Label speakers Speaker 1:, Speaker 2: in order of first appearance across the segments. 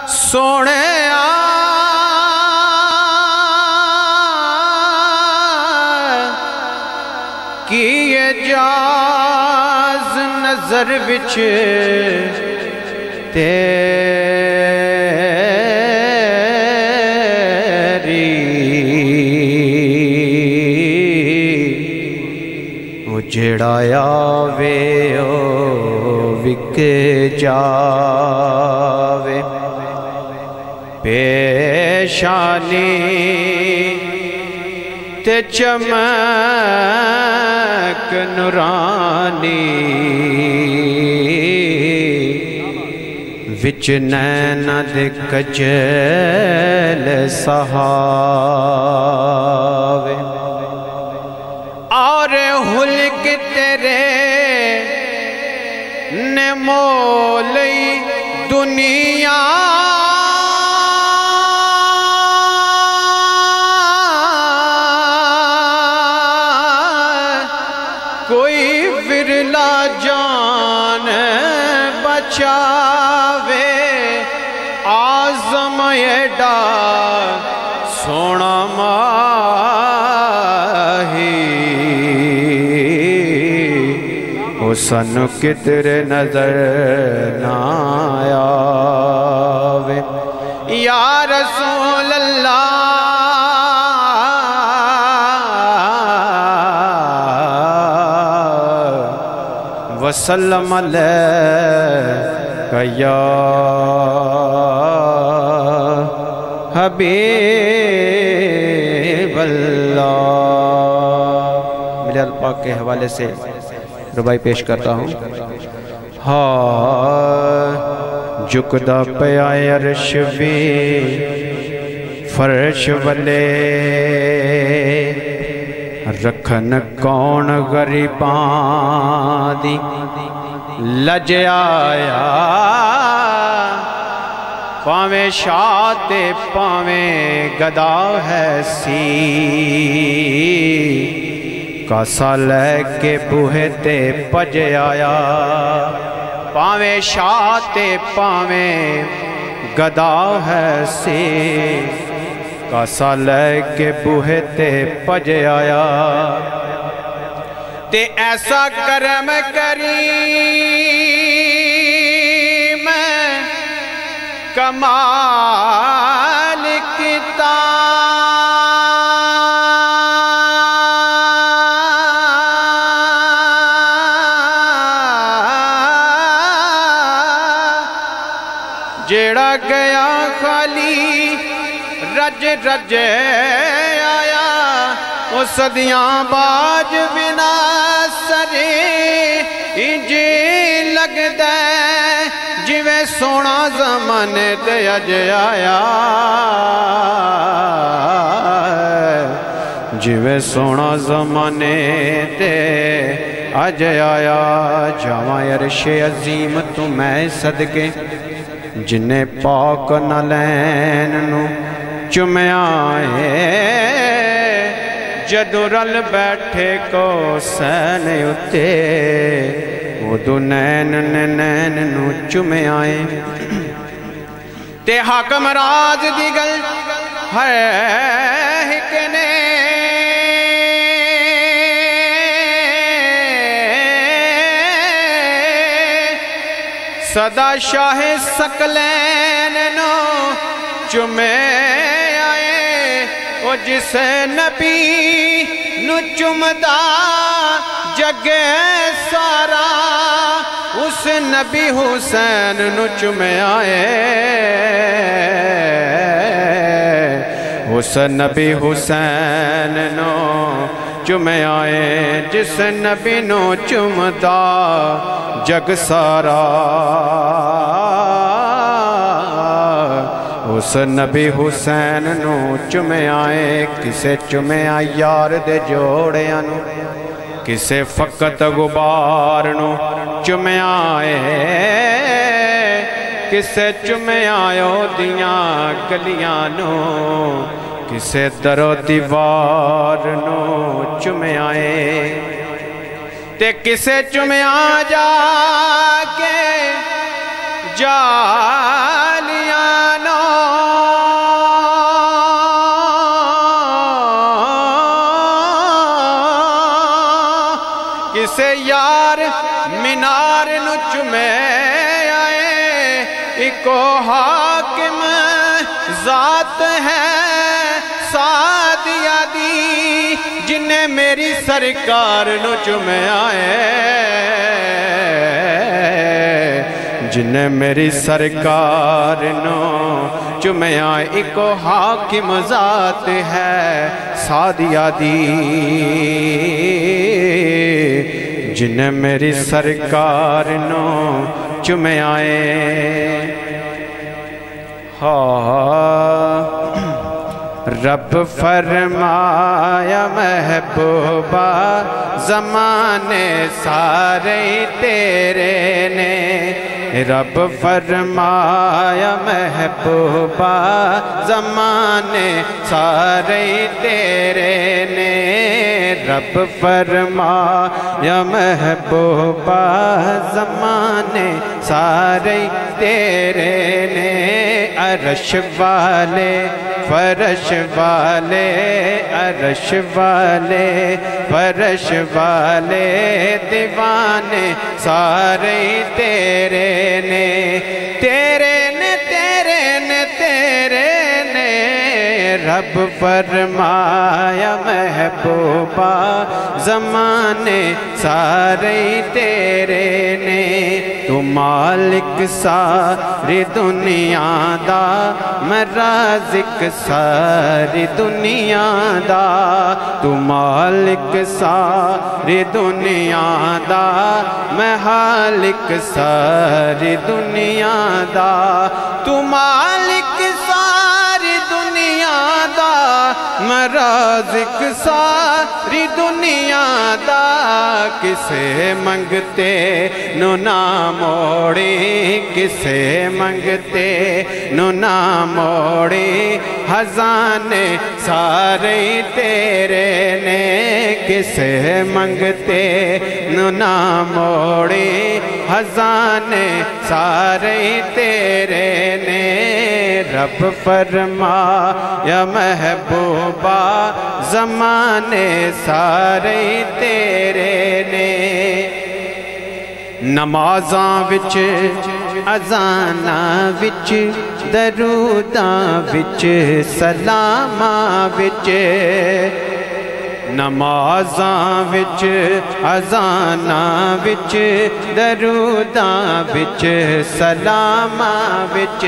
Speaker 1: سونے کی اجاز نظر وچ تیری وہ جڑا آوے او وک جاوے پیشانی تے چمک نورانی وچ نینا دے کجل سہاوے اور حلق تیرے نے مولی دنیا کوئی ورلا جان بچاوے آزم ایڈا سونا ماہی وہ سنو کتر نظر نہ آوے یا رسول اللہ وسلم علیہ یا حبیب اللہ۔ ملے الپاک کے حوالے سے ربائی پیش کرتا ہوں۔ جھکدا پیا عرش وی فرش والے رکھن کون غریباں دی لج آیا پاویں شاہ تے پاویں گدا ہے سی کاسا لے کے بوہے تے پج آیا پاویں شاہ تے پاویں گدا ہے سی کاسا لے کے بوہے تے پج آیا تے ایسا کرم کریم کمال کیتا جیڑا گیا خالی رج رج آیا وہ صدیاں باج بنا سرے جی لگ دے جویں سونا زمانے تے اج آیا جویں سونا زمانے تے اج آیا جاواں عرش عظیم تو میں صدقے جنہیں پاک نہ لین نو چمیائے جدو رل بیٹھے کو سین اتے وہ دو نین نین نو چمیائے تے حاکم راز دی گل ہے ہکنے صدا شاہ سکلین نو چمے آئے وہ جس نبی نو چمدا جگے سارا اس نبی حسین نو چمے آئے اس نبی حسین نو چمے آئے جس نبی نو چمدا جگ سارا اس نبی حسین نو چمے آئے کسے چمے آئے یار دے جوڑے آنو کسے فقط غبار نو چمے آئے کسے چمے آئے دیاں گلیاں نو کسے در و دیوار نو چمے آئے تے کسے چمیا جا کے جالیانو کسے یار مینار نو چمے آئے ایکو حاکم ذات ہے سادیا دی جنہیں میری سرکار نو چمے آئے جنہیں میری سرکار نو چمے آئے ایکو حاکم ذات ہے سادیا دی جنہیں میری سرکار نو چمے آئے رب فرمایا محبوبہ زمانے سارے تیرے نے رب فرمایا محبوبہ زمانے سارے تیرے نے رب فرمایا محبوبہ زمانے سارے تیرے نے عرش والے فرش والے عرش والے فرش والے دیوانے سارے تیرے نے تیرے نے تیرے نے تیرے نے رب فرمایا محبوبہ زمانے سارے تیرے نے تو مالک ساری دنیا دا میں رازق ساری دنیا دا تو مالک ساری دنیا دا میں حالک ساری دنیا دا تو مالک ساری دنیا دا میں رازق ساری دنیا دا کسے منگتے نو نہ موڑی کسے منگتے نو نہ موڑی خزانے سارے تیرے نے کسے منگتے نو نہ موڑی خزانے سارے تیرے نے رب فرمایا محبوبہ زمانے سارے تیرے نے نمازاں وچ اذاناں وچ دروداں وچ سلاماں وچ نمازاں وچ اذاناں وچ دروداں وچ سلاماں وچ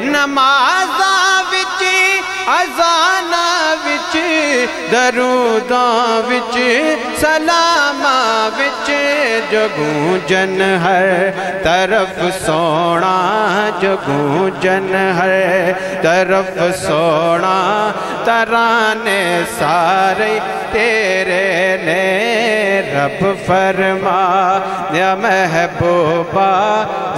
Speaker 1: نمازاں وچ اذاناں وچ دروداں وچ سلاماں وچ جگوں جن ہر طرف سونا جگوں جن ہر طرف سونا ترانے سارے تیرے نے رب فرمایا محبوبہ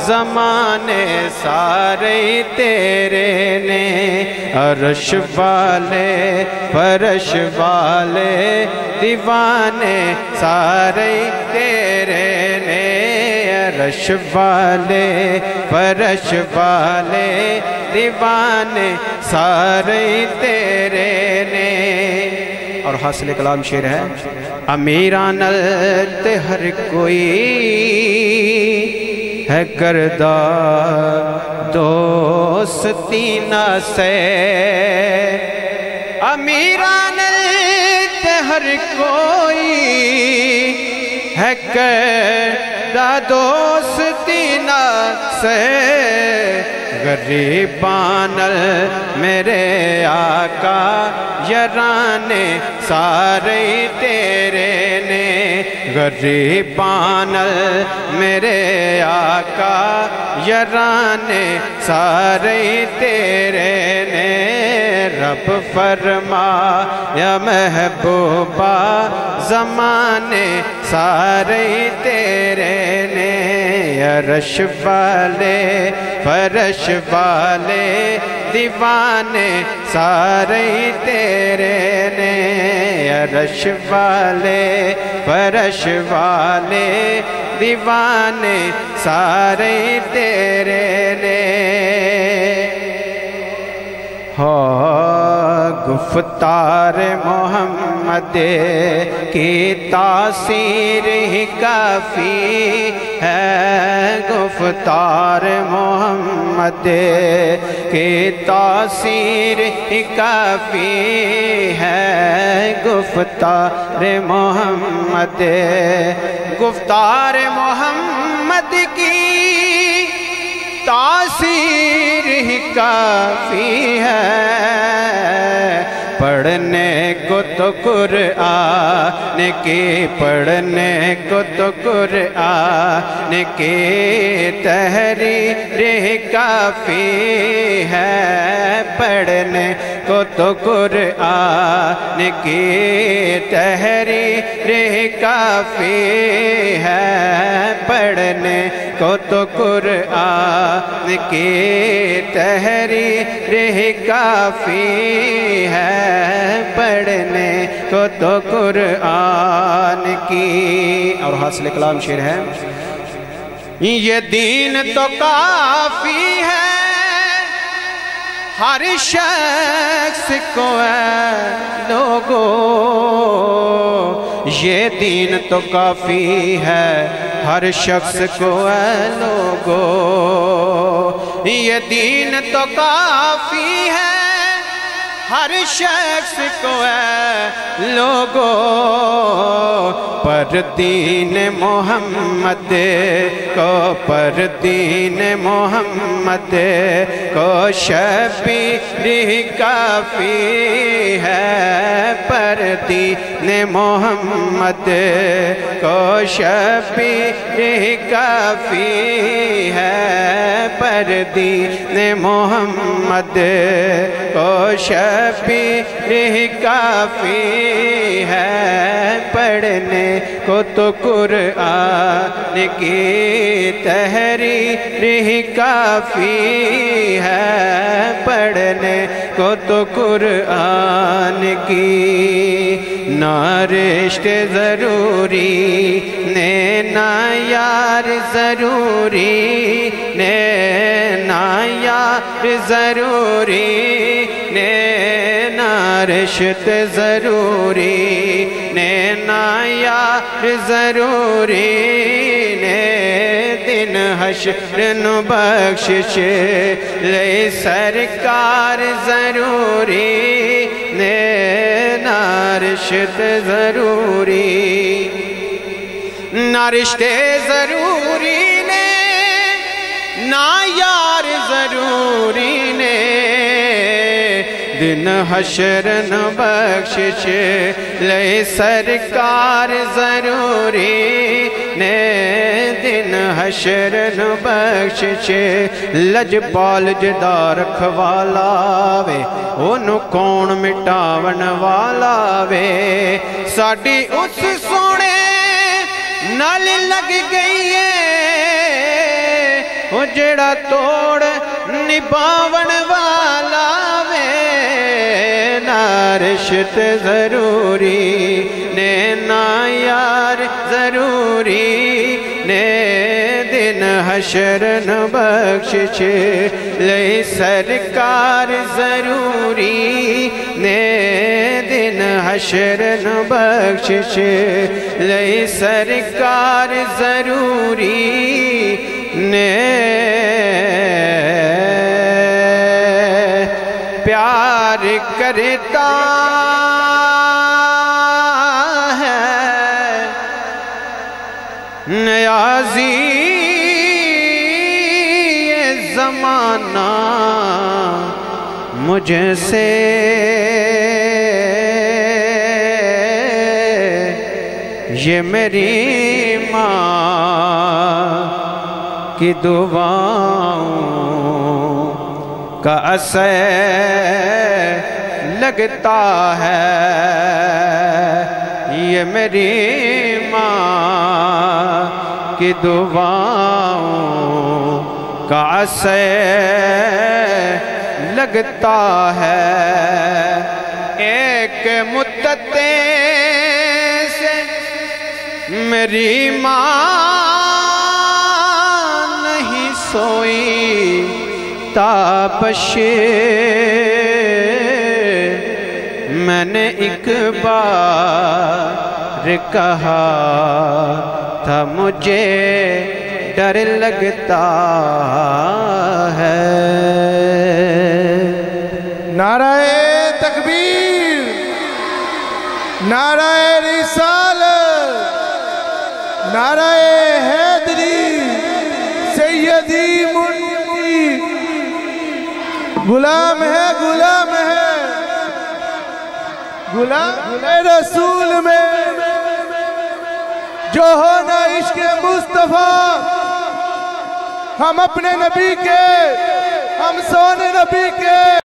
Speaker 1: زمانے سارے تیرے نے عرش والے فرش والے دیوانے سارے تیرے نے عرش والے فرش والے دیوانے سارے تیرے نے اور حاصل کلام شعر ہے امیران تے ہر کوئی ہے کردہ دوستی نہ سے امیران تے ہر کوئی ہے کردہ دوستی نہ سے غریبان میرے آقا یرانے سارے تیرے نے غریبان میرے آقا یرانے سارے تیرے نے رب فرمایا محبوبہ زمانے سارے تیرے نے عرش والے فرش والے دیوانے سارے تیرے نے عرش والے فرش والے دیوانے سارے تیرے نے ہو گفتار محمد کی تاثیر ہی کافی ہے گفتار محمد کی تاثیر ہی کافی ہے گفتار محمد گفتار محمد کی تاثیر ہی کافی ہے پڑھنے کو تو قرآن کی پڑھنے کو تو قرآن کی تحریر کافی ہے پڑھنے کو تو قرآن کی تحریر کافی ہے پڑھنے کو تو قرآن کی تحریر کافی ہے پڑھنے کو تو قرآن کی اور حاصل کلام شعر ہے یہ دین تو کافی ہے ہر شخص کو ہے لوگو یہ دین تو کافی ہے ہر شخص کو ہے لوگو یہ دین تو کافی ہے ہر شخص کو ہے لوگو پر دین محمد کو پر دین محمد کو شبیر کافی ہے پر دین محمد کو شبیر کافی ہے پر دین محمد کو شبیر کافی ہے پڑھنے کو تو قرآن کی تحریر کافی ہے پڑھنے کو تو قرآن کی نہ رشتے ضروری نے نہ یار ضروری نے نہ یار ضروری نے نہ رشتے ضروری نے نہ یار ضروری نے دن حشر نو بخشش لے سرکار ضروری نے نہ رشتے ضروری نہ رشتے ضروری نے نہ یار ضروری نے دن حشر نو بخشش لے سرکار ضروری نے دن حشر نو بخشش لجپال جدا رکھوالا وے انہوں کون مٹاون والا وے ساڑی اس سونے نال لگ گئی ہے وہ جڑا توڑ نباون والا وے نہ رشتے ضروری نے نہ یار ضروری نے دن حشر نو بخشش لے سرکار ضروری نے دن حشر نو بخشش لے سرکار ضروری نے پیار کرتا ہے نیازی یہ زمانہ مجھ سے یہ میری ماں کی دعاؤں کا اثر لگتا ہے یہ میری ماں کی دعاؤں کا اثر لگتا ہے، ایک مدت سے میری ماں نہیں سوئی، تابش میں نے ایک بار کہا تھا مجھے ڈر لگتا ہے۔
Speaker 2: نعرہ تکبیر، نعرہ رسالت، نعرہ حیدری، سیدی منی، غلام ہے غلام ہے غلام رسول میں، جو ہونا عشق مصطفیٰ، ہم اپنے نبی کے، ہم سونے نبی کے